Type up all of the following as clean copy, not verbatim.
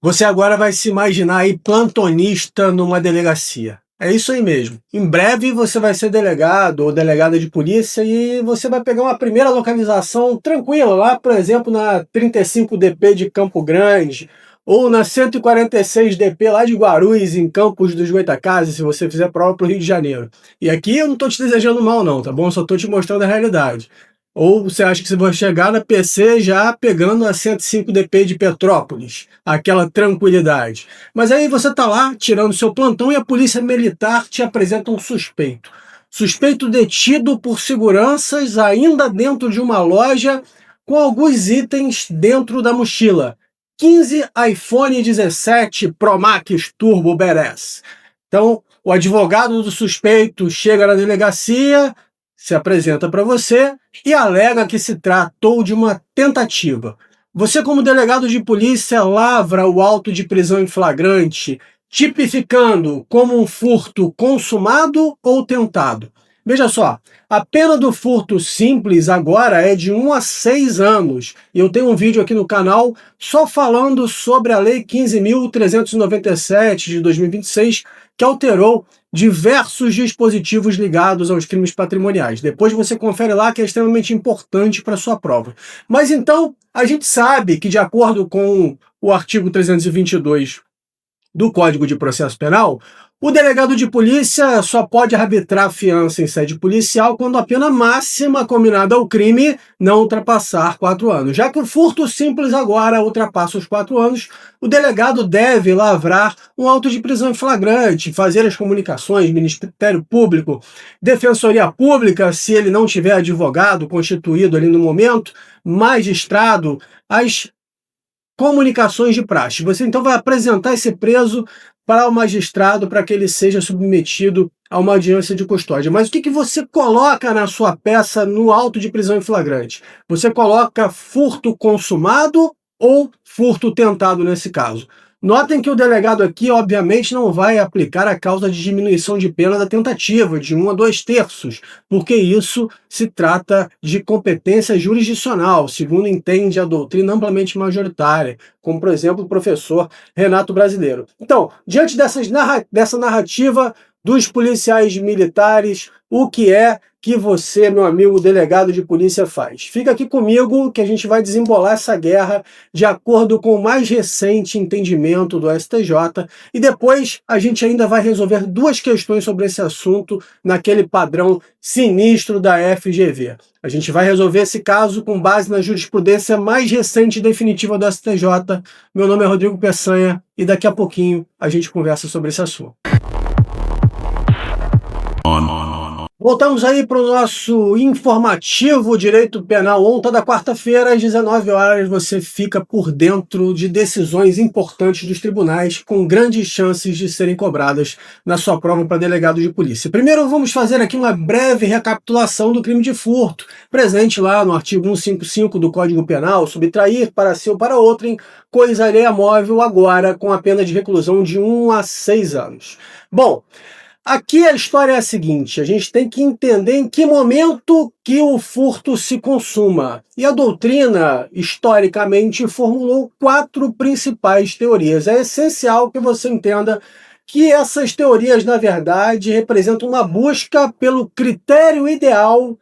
Você agora vai se imaginar aí plantonista numa delegacia. É isso aí mesmo. Em breve você vai ser delegado ou delegada de polícia e você vai pegar uma primeira localização tranquila, lá, por exemplo, na 35DP de Campo Grande, ou na 146DP lá de Guarulhos, em Campos dos Goytacazes, se você fizer prova para o Rio de Janeiro. E aqui eu não estou te desejando mal não, tá bom? Só estou te mostrando a realidade. Ou você acha que você vai chegar na PC já pegando a 105DP de Petrópolis, aquela tranquilidade. Mas aí você está lá tirando seu plantão e a polícia militar te apresenta um suspeito. Suspeito detido por seguranças ainda dentro de uma loja com alguns itens dentro da mochila. 15 iPhone 17 Pro Max Turbo Badass. Então, o advogado do suspeito chega na delegacia, se apresenta para você e alega que se tratou de uma tentativa. Você, como delegado de polícia, lavra o auto de prisão em flagrante, tipificando como um furto consumado ou tentado. Veja só, a pena do furto simples agora é de 1 a 6 anos. E eu tenho um vídeo aqui no canal só falando sobre a Lei 15.397 de 2026, que alterou diversos dispositivos ligados aos crimes patrimoniais. Depois você confere lá, que é extremamente importante para a sua prova. Mas então, a gente sabe que, de acordo com o artigo 322 do Código de Processo Penal, o delegado de polícia só pode arbitrar fiança em sede policial quando a pena máxima combinada ao crime não ultrapassar 4 anos. Já que o furto simples agora ultrapassa os 4 anos, o delegado deve lavrar um auto de prisão em flagrante, fazer as comunicações, Ministério Público, Defensoria Pública, se ele não tiver advogado constituído ali no momento, magistrado, as comunicações de praxe. Você então vai apresentar esse preso para o magistrado para que ele seja submetido a uma audiência de custódia. Mas o que você coloca na sua peça no auto de prisão em flagrante? Você coloca furto consumado ou furto tentado nesse caso? Notem que o delegado aqui, obviamente, não vai aplicar a causa de diminuição de pena da tentativa, de 1 a 2/3, porque isso se trata de competência jurisdicional, segundo entende a doutrina amplamente majoritária, como, por exemplo, o professor Renato Brasileiro. Então, diante dessa narrativa dos policiais militares, o que é que você, meu amigo delegado de polícia, faz? Fica aqui comigo que a gente vai desembolar essa guerra de acordo com o mais recente entendimento do STJ e depois a gente ainda vai resolver 2 questões sobre esse assunto naquele padrão sinistro da FGV. A gente vai resolver esse caso com base na jurisprudência mais recente e definitiva do STJ. Meu nome é Rodrigo Peçanha e daqui a pouquinho a gente conversa sobre esse assunto. Voltamos aí para o nosso informativo Direito Penal On. Toda quarta-feira, às 19 horas, você fica por dentro de decisões importantes dos tribunais com grandes chances de serem cobradas na sua prova para delegado de polícia. Primeiro, vamos fazer aqui uma breve recapitulação do crime de furto, presente lá no artigo 155 do Código Penal, subtrair para si ou para outrem coisa alheia móvel, agora com a pena de reclusão de 1 a 6 anos. Bom, aqui a história é a seguinte, a gente tem que entender em que momento que o furto se consuma. E a doutrina, historicamente, formulou 4 principais teorias. É essencial que você entenda que essas teorias, na verdade, representam uma busca pelo critério ideal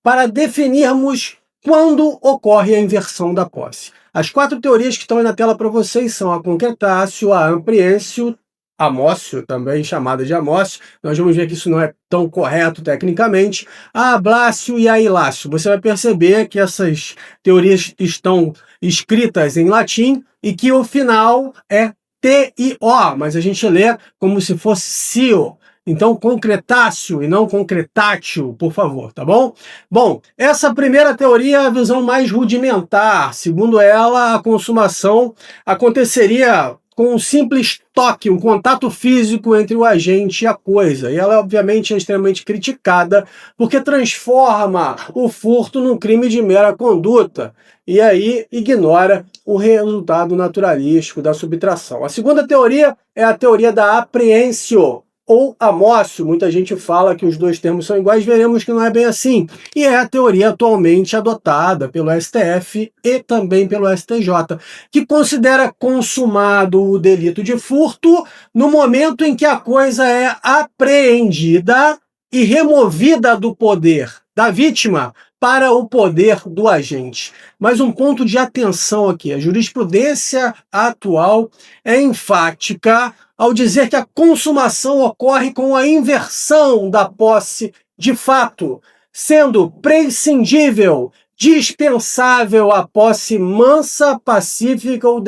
para definirmos quando ocorre a inversão da posse. As 4 teorias que estão aí na tela para vocês são a concretatio, a amplientio, amócio, também chamada de amócio, nós vamos ver que isso não é tão correto tecnicamente, a ablácio e a ilácio. Você vai perceber que essas teorias estão escritas em latim e que o final é T-I-O, mas a gente lê como se fosse cio. Então, concretácio e não concretatio, por favor, tá bom? Bom, essa primeira teoria é a visão mais rudimentar. Segundo ela, a consumação aconteceria com um simples toque, um contato físico entre o agente e a coisa. E ela, obviamente, é extremamente criticada porque transforma o furto num crime de mera conduta e aí ignora o resultado naturalístico da subtração. A segunda teoria é a teoria da apreensio, ou amócio. Muita gente fala que os dois termos são iguais, veremos que não é bem assim. E é a teoria atualmente adotada pelo STF e também pelo STJ, que considera consumado o delito de furto no momento em que a coisa é apreendida e removida do poder da vítima para o poder do agente. Mas um ponto de atenção aqui, a jurisprudência atual é enfática ao dizer que a consumação ocorre com a inversão da posse de fato, sendo prescindível, dispensável a posse mansa, pacífica ou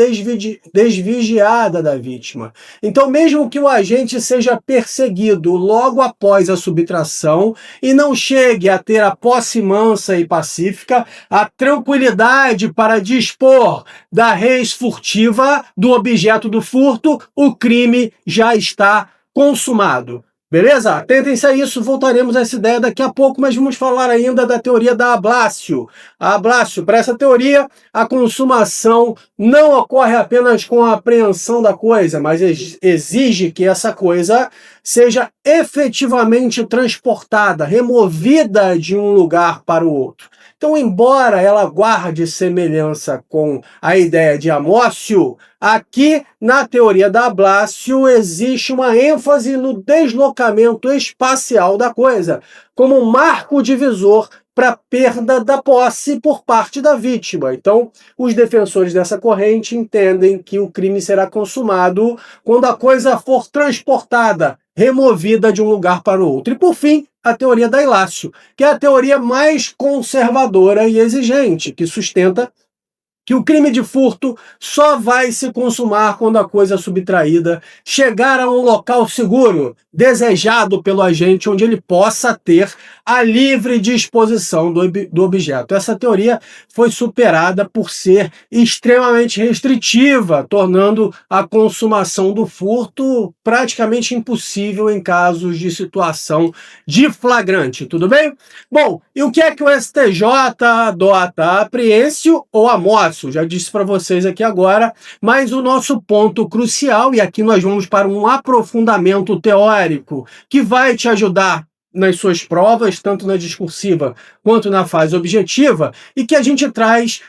desvigiada da vítima. Então, mesmo que o agente seja perseguido logo após a subtração e não chegue a ter a posse mansa e pacífica, a tranquilidade para dispor da res furtiva do objeto do furto, o crime já está consumado. Beleza? Atentem-se a isso, voltaremos a essa ideia daqui a pouco, mas vamos falar ainda da teoria da Ablácio. A Ablácio, para essa teoria, a consumação não ocorre apenas com a apreensão da coisa, mas exige que essa coisa seja efetivamente transportada, removida de um lugar para o outro. Então, embora ela guarde semelhança com a ideia de Amócio, aqui na teoria da Ablácio existe uma ênfase no deslocamento espacial da coisa, como um marco divisor para a perda da posse por parte da vítima. Então, os defensores dessa corrente entendem que o crime será consumado quando a coisa for transportada, removida de um lugar para o outro. E, por fim, a teoria da Ilácio, que é a teoria mais conservadora e exigente, que sustenta que o crime de furto só vai se consumar quando a coisa subtraída chegar a um local seguro, desejado pelo agente, onde ele possa ter a livre disposição do objeto. Essa teoria foi superada por ser extremamente restritiva, tornando a consumação do furto praticamente impossível em casos de situação de flagrante. Tudo bem? Bom, e o que é que o STJ adota? Apreensio ou amócio? Já disse para vocês aqui agora, mas o nosso ponto crucial, e aqui nós vamos para um aprofundamento teórico que vai te ajudar nas suas provas, tanto na discursiva quanto na fase objetiva, e que a gente traz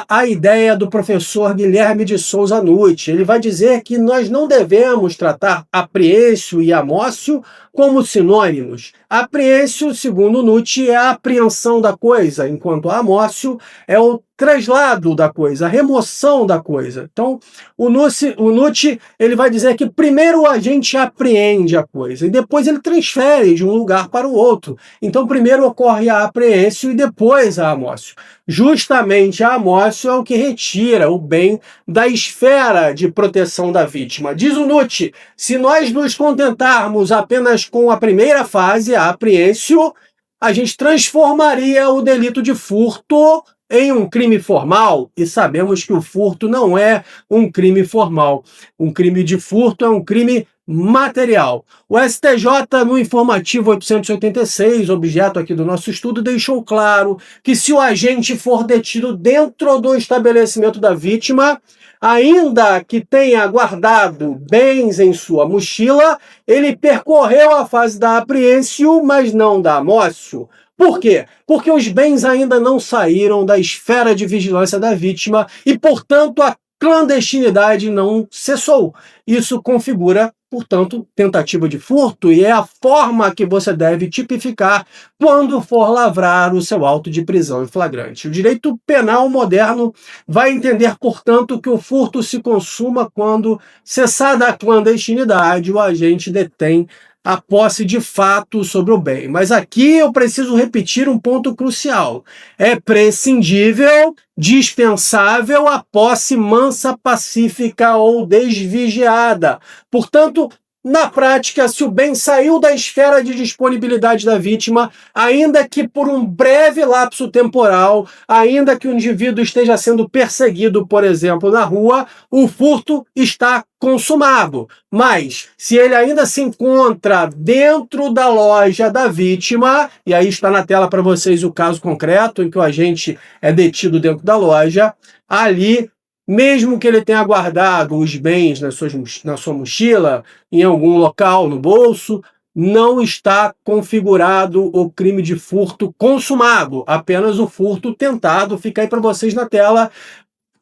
a ideia do professor Guilherme de Souza Nutti. Ele vai dizer que nós não devemos tratar apreensio e amócio como sinônimos. Apreensio, segundo Nutti, é a apreensão da coisa, enquanto amócio é o traslado da coisa, a remoção da coisa. Então, o Nutti ele vai dizer que primeiro a gente apreende a coisa e depois ele transfere de um lugar para o outro. Então, primeiro ocorre a apreensio e depois a amócio. Justamente a amócio é o que retira o bem da esfera de proteção da vítima. Diz o Nutti, se nós nos contentarmos apenas com a primeira fase, a apreensio, a gente transformaria o delito de furto em um crime formal, e sabemos que o furto não é um crime formal. Um crime de furto é um crime material. O STJ, no informativo 886, objeto aqui do nosso estudo, deixou claro que se o agente for detido dentro do estabelecimento da vítima, ainda que tenha guardado bens em sua mochila, ele percorreu a fase da apreensio, mas não da amócio. Por quê? Porque os bens ainda não saíram da esfera de vigilância da vítima e, portanto, a clandestinidade não cessou. Isso configura, portanto, tentativa de furto e é a forma que você deve tipificar quando for lavrar o seu auto de prisão em flagrante. O direito penal moderno vai entender, portanto, que o furto se consuma quando, cessada a clandestinidade, o agente detém a posse de fato sobre o bem. Mas aqui eu preciso repetir um ponto crucial. É prescindível, dispensável a posse mansa, pacífica ou desvigiada. Portanto, na prática, se o bem saiu da esfera de disponibilidade da vítima, ainda que por um breve lapso temporal, ainda que o indivíduo esteja sendo perseguido, por exemplo, na rua, o furto está consumado. Mas, se ele ainda se encontra dentro da loja da vítima, e aí está na tela para vocês o caso concreto em que o agente é detido dentro da loja, ali mesmo que ele tenha guardado os bens na sua mochila, em algum local, no bolso, não está configurado o crime de furto consumado, apenas o furto tentado. Fica aí para vocês na tela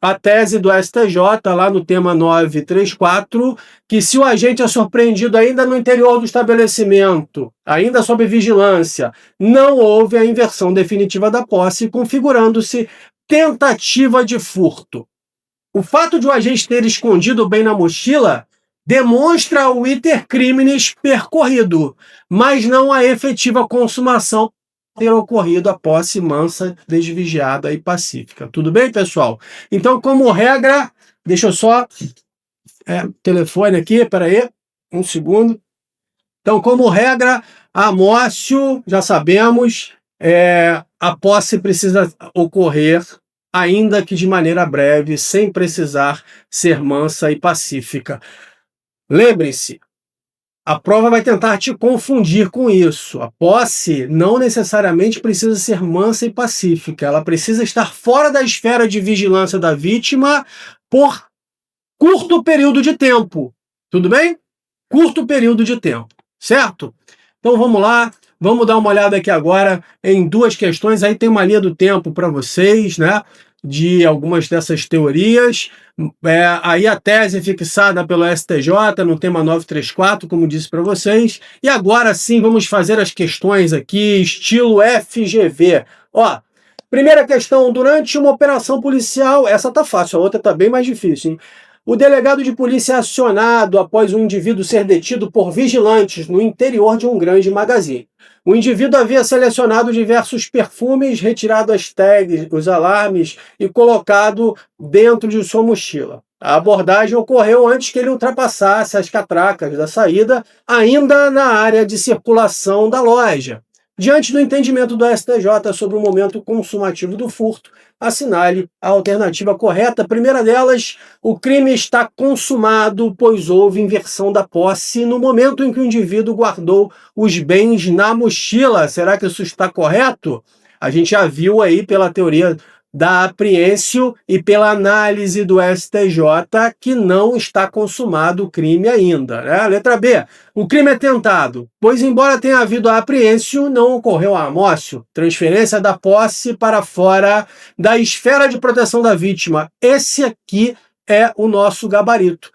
a tese do STJ, lá no tema 934, que se o agente é surpreendido ainda no interior do estabelecimento, ainda sob vigilância, não houve a inversão definitiva da posse, configurando-se tentativa de furto. O fato de o agente ter escondido o bem na mochila demonstra o iter criminis percorrido, mas não a efetiva consumação ter ocorrido a posse mansa, desvigiada e pacífica. Tudo bem, pessoal? Então, como regra, deixa eu só... telefone aqui, peraí, um segundo. Então, como regra, amócio, já sabemos, a posse precisa ocorrer, ainda que de maneira breve, sem precisar ser mansa e pacífica. Lembrem-se, a prova vai tentar te confundir com isso. A posse não necessariamente precisa ser mansa e pacífica. Ela precisa estar fora da esfera de vigilância da vítima por curto período de tempo. Tudo bem? Curto período de tempo, certo? Então vamos lá, vamos dar uma olhada aqui agora em duas questões. Aí tem uma linha do tempo para vocês, né? De algumas dessas teorias. Aí a tese fixada pelo STJ no tema 934, como disse para vocês. E agora sim vamos fazer as questões aqui, estilo FGV. Ó, primeira questão, durante uma operação policial, essa tá fácil, a outra tá bem mais difícil, hein? O delegado de polícia é acionado após um indivíduo ser detido por vigilantes no interior de um grande magazine. O indivíduo havia selecionado diversos perfumes, retirado as tags, os alarmes e colocado dentro de sua mochila. A abordagem ocorreu antes que ele ultrapassasse as catracas da saída, ainda na área de circulação da loja. Diante do entendimento do STJ sobre o momento consumativo do furto, assinale a alternativa correta. A primeira delas, o crime está consumado, pois houve inversão da posse no momento em que o indivíduo guardou os bens na mochila. Será que isso está correto? A gente já viu aí pela teoria da apreensio e pela análise do STJ que não está consumado o crime ainda, né? Letra B. O crime é tentado, pois embora tenha havido a apreensio, não ocorreu a amócio, transferência da posse para fora da esfera de proteção da vítima. Esse aqui é o nosso gabarito,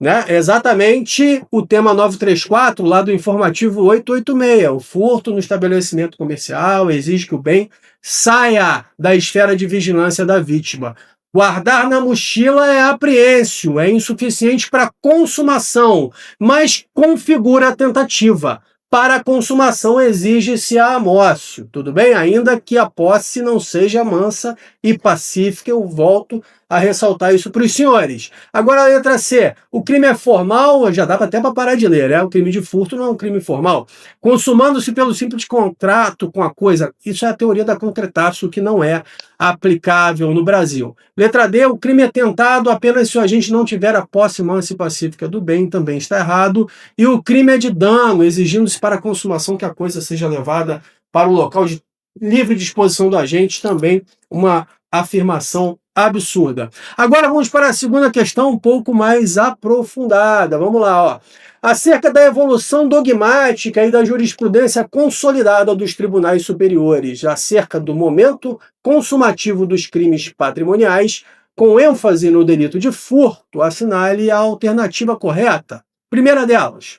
né? Exatamente o tema 934, lá do informativo 886. O furto no estabelecimento comercial exige que o bem saia da esfera de vigilância da vítima. Guardar na mochila é apreensio, é insuficiente para consumação, mas configura a tentativa. Para a consumação exige-se a amócio, tudo bem? Ainda que a posse não seja mansa e pacífica, eu volto a ressaltar isso para os senhores. Agora a letra C, o crime é formal, já dá até para parar de ler, né? O crime de furto não é um crime formal. Consumando-se pelo simples contrato com a coisa, isso é a teoria da concretaço que não é aplicável no Brasil. Letra D, o crime é tentado apenas se o agente não tiver a posse mansa e pacífica do bem, também está errado. E o crime é de dano, exigindo-se para a consumação que a coisa seja levada para o local de livre disposição do agente, também uma afirmação absurda. Agora vamos para a segunda questão um pouco mais aprofundada. Vamos lá, ó. Acerca da evolução dogmática e da jurisprudência consolidada dos tribunais superiores, acerca do momento consumativo dos crimes patrimoniais, com ênfase no delito de furto, assinale a alternativa correta. Primeira delas.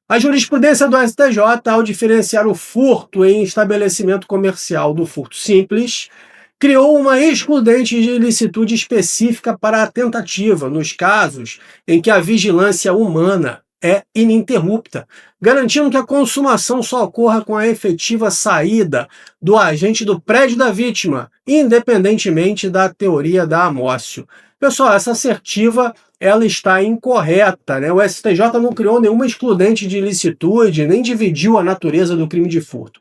A jurisprudência do STJ, ao diferenciar o furto em estabelecimento comercial do furto simples, criou uma excludente de ilicitude específica para a tentativa, nos casos em que a vigilância humana é ininterrupta, garantindo que a consumação só ocorra com a efetiva saída do agente do prédio da vítima, independentemente da teoria da amócio. Pessoal, essa assertiva ela está incorreta, né? O STJ não criou nenhuma excludente de ilicitude, nem dividiu a natureza do crime de furto.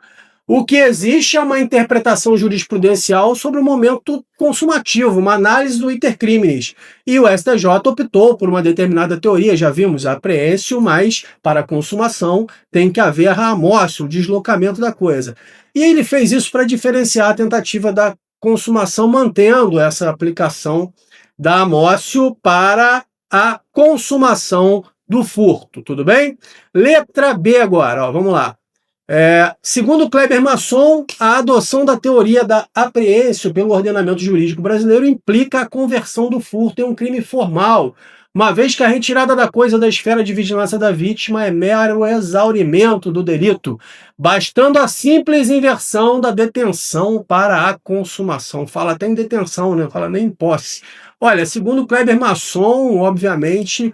O que existe é uma interpretação jurisprudencial sobre o momento consumativo, uma análise do iter criminis. E o STJ optou por uma determinada teoria, já vimos, a apreensio, mas para a consumação tem que haver a amócio, o deslocamento da coisa. E ele fez isso para diferenciar a tentativa da consumação, mantendo essa aplicação da amócio para a consumação do furto, tudo bem? Letra B agora, ó, vamos lá. Segundo Kleber Masson, a adoção da teoria da apreensio pelo ordenamento jurídico brasileiro implica a conversão do furto em um crime formal, uma vez que a retirada da coisa da esfera de vigilância da vítima é mero exaurimento do delito, bastando a simples inversão da detenção para a consumação. Fala até em detenção, né? Fala nem em posse. Olha, segundo Kleber Masson, obviamente,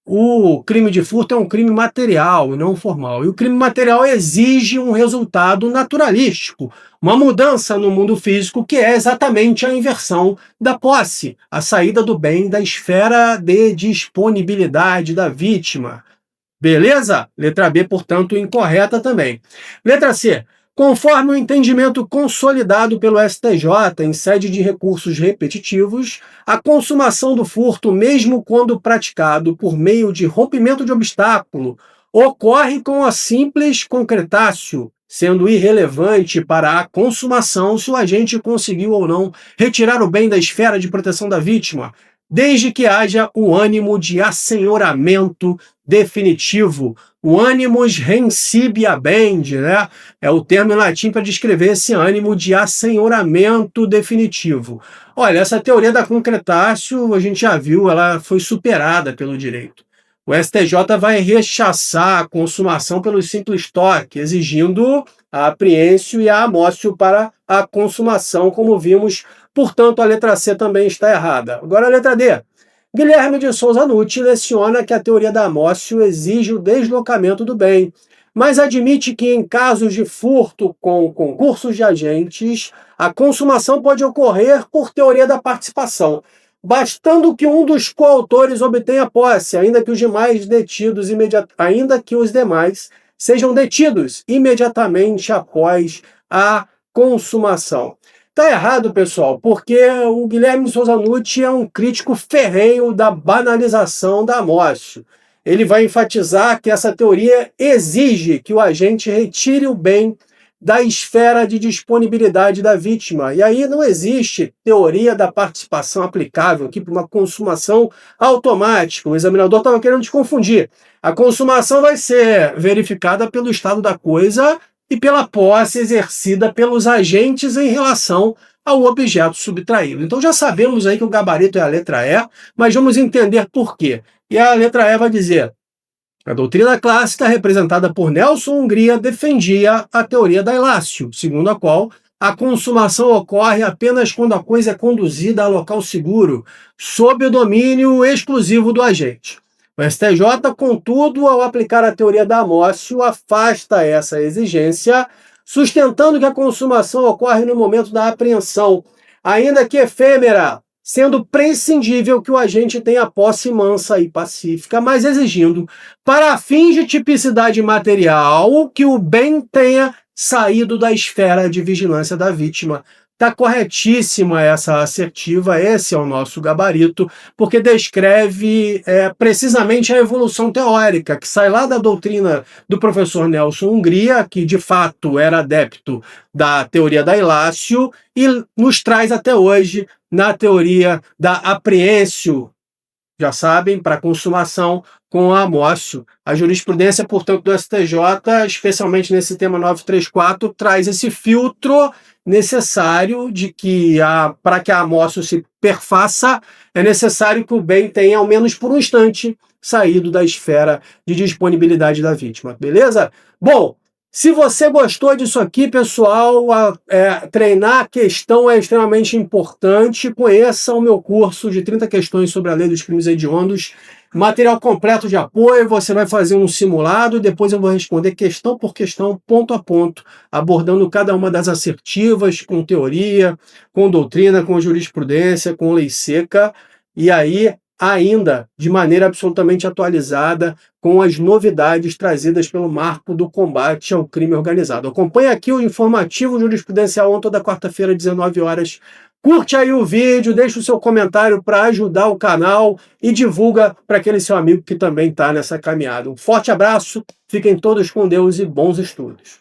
o crime de furto é um crime material e não formal. E o crime material exige um resultado naturalístico, uma mudança no mundo físico que é exatamente a inversão da posse, a saída do bem da esfera de disponibilidade da vítima. Beleza? Letra B, portanto, incorreta também. Letra C. Conforme o entendimento consolidado pelo STJ em sede de recursos repetitivos, a consumação do furto, mesmo quando praticado por meio de rompimento de obstáculo, ocorre com a simples concretácio, sendo irrelevante para a consumação se o agente conseguiu ou não retirar o bem da esfera de proteção da vítima, desde que haja o ânimo de assenhoramento definitivo. O animus reinsibiabend, né? É o termo em latim para descrever esse ânimo de assenhoramento definitivo. Olha, essa teoria da concretácio, a gente já viu, ela foi superada pelo direito. O STJ vai rechaçar a consumação pelo simples toque, exigindo a apreensio e a amócio para a consumação, como vimos. Portanto, a letra C também está errada. Agora a letra D. Guilherme de Souza Nutti leciona que a teoria da amócio exige o deslocamento do bem, mas admite que em casos de furto com concursos de agentes, a consumação pode ocorrer por teoria da participação, bastando que um dos coautores obtenha posse, ainda que os demais sejam detidos imediatamente após a consumação. Tá errado, pessoal, porque o Guilherme de Souza Nutti é um crítico ferrenho da banalização da amócio. Ele vai enfatizar que essa teoria exige que o agente retire o bem da esfera de disponibilidade da vítima. E aí não existe teoria da participação aplicável aqui para uma consumação automática. O examinador estava querendo te confundir. A consumação vai ser verificada pelo estado da coisa e pela posse exercida pelos agentes em relação ao objeto subtraído. Então já sabemos aí que o gabarito é a letra E, mas vamos entender por quê. E a letra E vai dizer: a doutrina clássica, representada por Nelson Hungria, defendia a teoria da Ilácio, segundo a qual a consumação ocorre apenas quando a coisa é conduzida a local seguro, sob o domínio exclusivo do agente. O STJ, contudo, ao aplicar a teoria da amócio, afasta essa exigência, sustentando que a consumação ocorre no momento da apreensão, ainda que efêmera, sendo prescindível que o agente tenha posse mansa e pacífica, mas exigindo, para fins de tipicidade material, que o bem tenha saído da esfera de vigilância da vítima. Está corretíssima essa assertiva, esse é o nosso gabarito, porque descreve precisamente a evolução teórica, que sai lá da doutrina do professor Nelson Hungria, que de fato era adepto da teoria da Ilácio, e nos traz até hoje na teoria da apreensio, já sabem, para consumação com a amócio. A jurisprudência, portanto, do STJ, especialmente nesse tema 934, traz esse filtro necessário de que, para que a amócio se perfaça, é necessário que o bem tenha, ao menos por um instante, saído da esfera de disponibilidade da vítima. Beleza? Bom, se você gostou disso aqui, pessoal, treinar a questão é extremamente importante. Conheça o meu curso de 30 questões sobre a lei dos crimes hediondos. Material completo de apoio, você vai fazer um simulado e depois eu vou responder questão por questão, ponto a ponto, abordando cada uma das assertivas, com teoria, com doutrina, com jurisprudência, com lei seca, e aí ainda de maneira absolutamente atualizada com as novidades trazidas pelo marco do combate ao crime organizado. Acompanhe aqui o informativo jurisprudencial toda quarta-feira, 19 horas. Curte aí o vídeo, deixa o seu comentário para ajudar o canal e divulga para aquele seu amigo que também está nessa caminhada. Um forte abraço, fiquem todos com Deus e bons estudos.